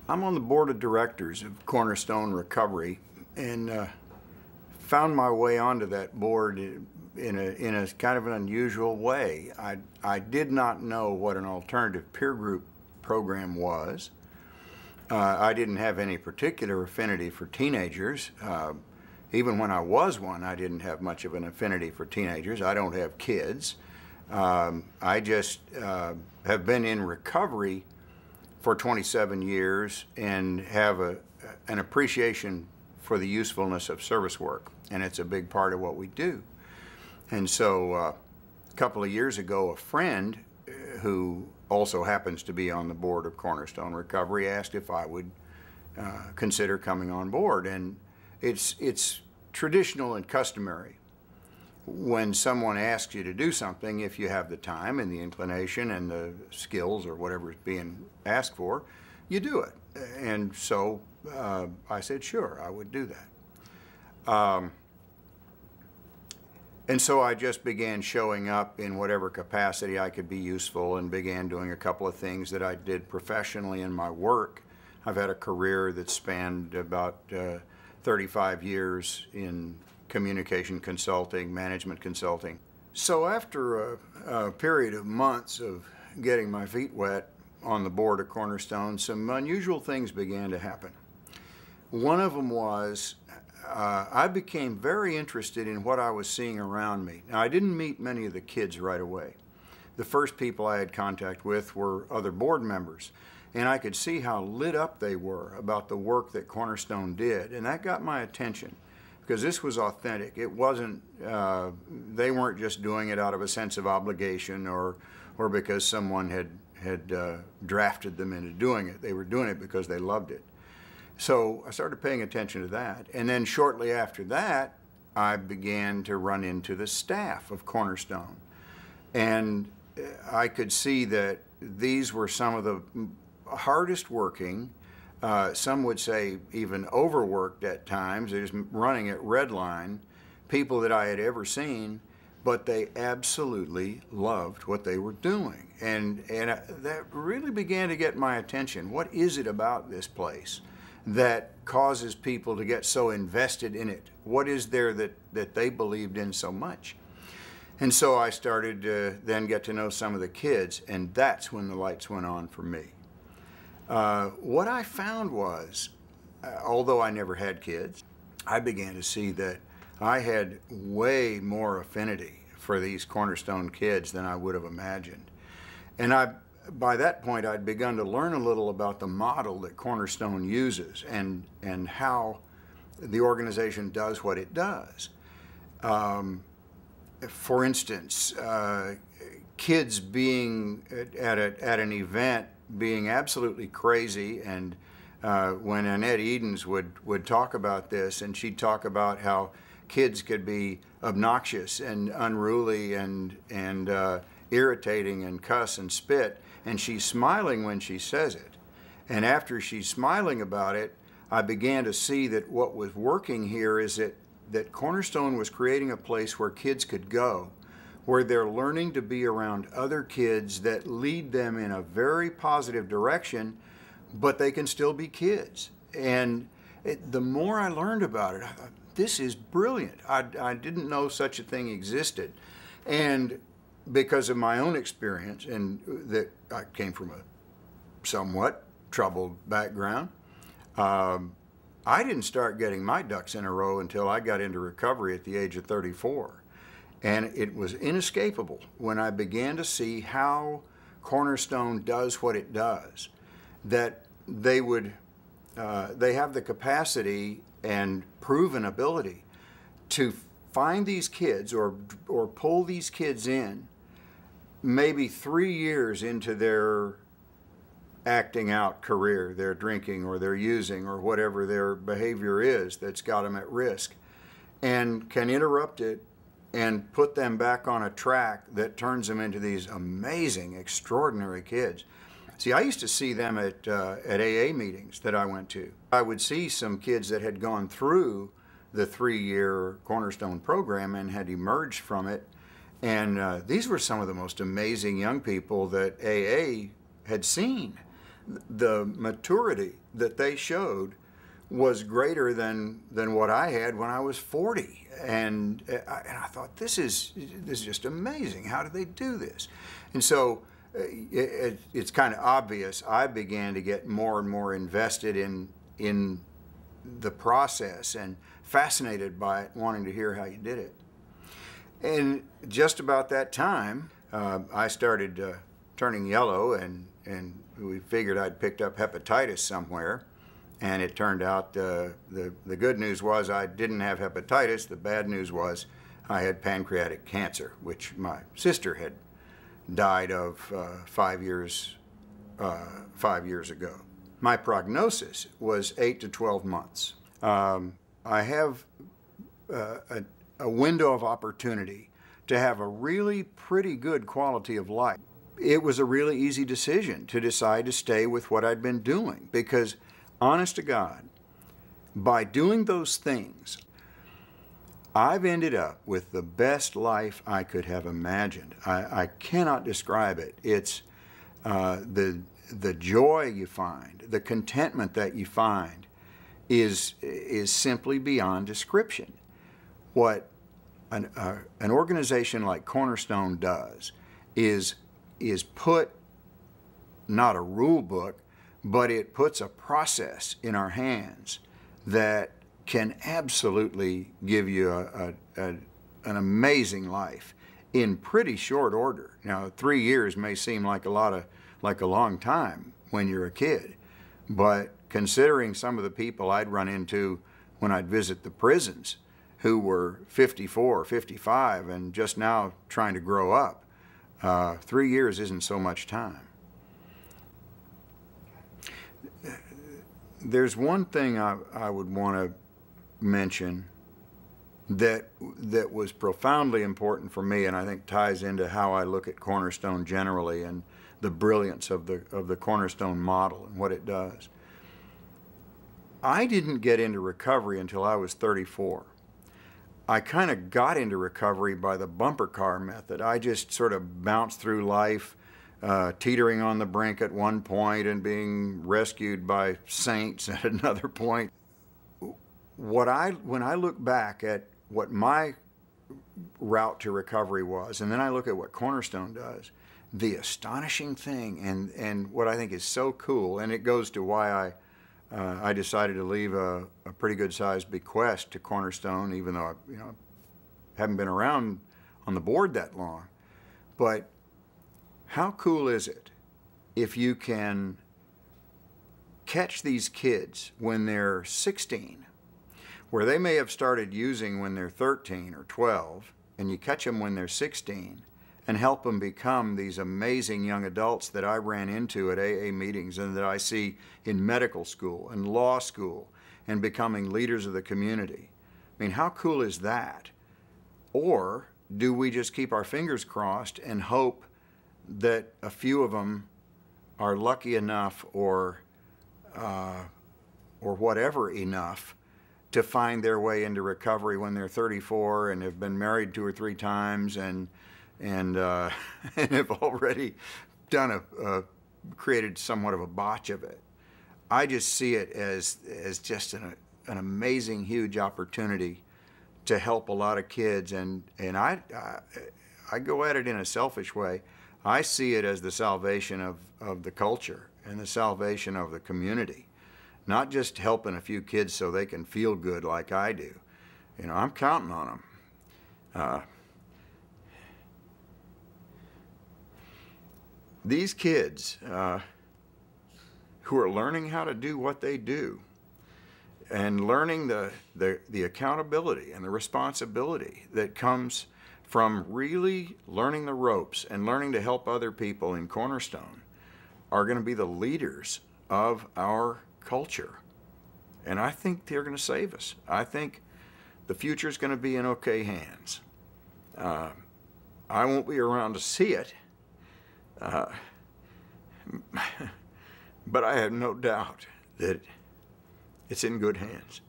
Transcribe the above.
I'm on the board of directors of Cornerstone Recovery, and found my way onto that board in a kind of an unusual way. I did not know what an alternative peer group program was. I didn't have any particular affinity for teenagers. Even when I was one, I didn't have much of an affinity for teenagers. I don't have kids. I just have been in recovery for 27 years and have an appreciation for the usefulness of service work, and it's a big part of what we do. And so a couple of years ago, a friend who also happens to be on the board of Cornerstone Recovery asked if I would consider coming on board. And it's traditional and customary when someone asks you to do something, if you have the time and the inclination and the skills or whatever is being asked for, you do it. And so I said, sure, I would do that. And so I just began showing up in whatever capacity I could be useful and began doing a couple of things that I did professionally in my work. I've had a career that spanned about 35 years in communication consulting, management consulting. So after a period of months of getting my feet wet on the board of Cornerstone, some unusual things began to happen. One of them was I became very interested in what I was seeing around me. Now, I didn't meet many of the kids right away. The first people I had contact with were other board members, and I could see how lit up they were about the work that Cornerstone did, and that got my attention because this was authentic. It wasn't, they weren't just doing it out of a sense of obligation or because someone had drafted them into doing it. They were doing it because they loved it. So I started paying attention to that. And then shortly after that, I began to run into the staff of Cornerstone. And I could see that these were some of the hardest working, some would say even overworked at times, they're just running at red line, people that I had ever seen, but they absolutely loved what they were doing. And that really began to get my attention. What is it about this place that causes people to get so invested in it? What is there that they believed in so much? And so I started to then get to know some of the kids, and that's when the lights went on for me. What I found was, although I never had kids, I began to see that I had way more affinity for these Cornerstone kids than I would have imagined. And by that point, I'd begun to learn a little about the model that Cornerstone uses and how the organization does what it does. For instance, kids being at an event being absolutely crazy, and when Annette Edens would talk about this, and she'd talk about how kids could be obnoxious and unruly and irritating and cuss and spit, and she's smiling when she says it. And after she's smiling about it, I began to see that what was working here is that Cornerstone was creating a place where kids could go, where they're learning to be around other kids that lead them in a very positive direction, but they can still be kids. And the more I learned about it, I thought, this is brilliant. I didn't know such a thing existed. And because of my own experience, and that I came from a somewhat troubled background, I didn't start getting my ducks in a row until I got into recovery at the age of 34. And it was inescapable when I began to see how Cornerstone does what it does, that they have the capacity and proven ability to find these kids or pull these kids in maybe 3 years into their acting out career, their drinking or their using or whatever their behavior is that's got them at risk, and can interrupt it and put them back on a track that turns them into these amazing, extraordinary kids. See, I used to see them at AA meetings that I went to. I would see some kids that had gone through the 3-year Cornerstone program and had emerged from it, and these were some of the most amazing young people that AA had seen. the maturity that they showed was greater than what I had when I was 40. And I thought, this is just amazing. How do they do this? And so it's kind of obvious. I began to get more and more invested in the process and fascinated by it, wanting to hear how you did it. And just about that time, I started turning yellow, and we figured I'd picked up hepatitis somewhere. And it turned out the good news was I didn't have hepatitis. The bad news was I had pancreatic cancer, which my sister had died of 5 years ago. My prognosis was 8 to 12 months. I have a window of opportunity to have a really pretty good quality of life. It was a really easy decision to decide to stay with what I'd been doing, because honest to God, by doing those things, I've ended up with the best life I could have imagined. I cannot describe it. It's the joy you find, the contentment that you find is simply beyond description. What an organization like Cornerstone does is put not a rule book, but it puts a process in our hands that can absolutely give you an amazing life in pretty short order. Now, 3 years may seem like a long time when you're a kid, but considering some of the people I'd run into when I'd visit the prisons who were 54, 55, and just now trying to grow up, 3 years isn't so much time. There's one thing I would want to mention that was profoundly important for me, and I think ties into how I look at Cornerstone generally and the brilliance of the Cornerstone model and what it does. I didn't get into recovery until I was 34. I kind of got into recovery by the bumper car method. I just sort of bounced through life, teetering on the brink at one point and being rescued by saints at another point. When I look back at what my route to recovery was, and then I look at what Cornerstone does, the astonishing thing and what I think is so cool, and it goes to why I decided to leave a pretty good sized bequest to Cornerstone, even though I haven't been around on the board that long. But how cool is it if you can catch these kids when they're 16, where they may have started using when they're 13 or 12, and you catch them when they're 16 and help them become these amazing young adults that I ran into at AA meetings and that I see in medical school and law school and becoming leaders of the community. I mean, how cool is that? Or do we just keep our fingers crossed and hope that a few of them are lucky enough or whatever enough to find their way into recovery when they're 34 and have been married 2 or 3 times and have already done created somewhat of a botch of it. I just see it as just an amazing, huge opportunity to help a lot of kids, and I go at it in a selfish way. I see it as the salvation of the culture and the salvation of the community, not just helping a few kids so they can feel good like I do. I'm counting on them. These kids who are learning how to do what they do and learning the accountability and the responsibility that comes from really learning the ropes and learning to help other people in Cornerstone are going to be the leaders of our culture. And I think they're going to save us. I think the future is going to be in okay hands. I won't be around to see it. But I have no doubt that it's in good hands.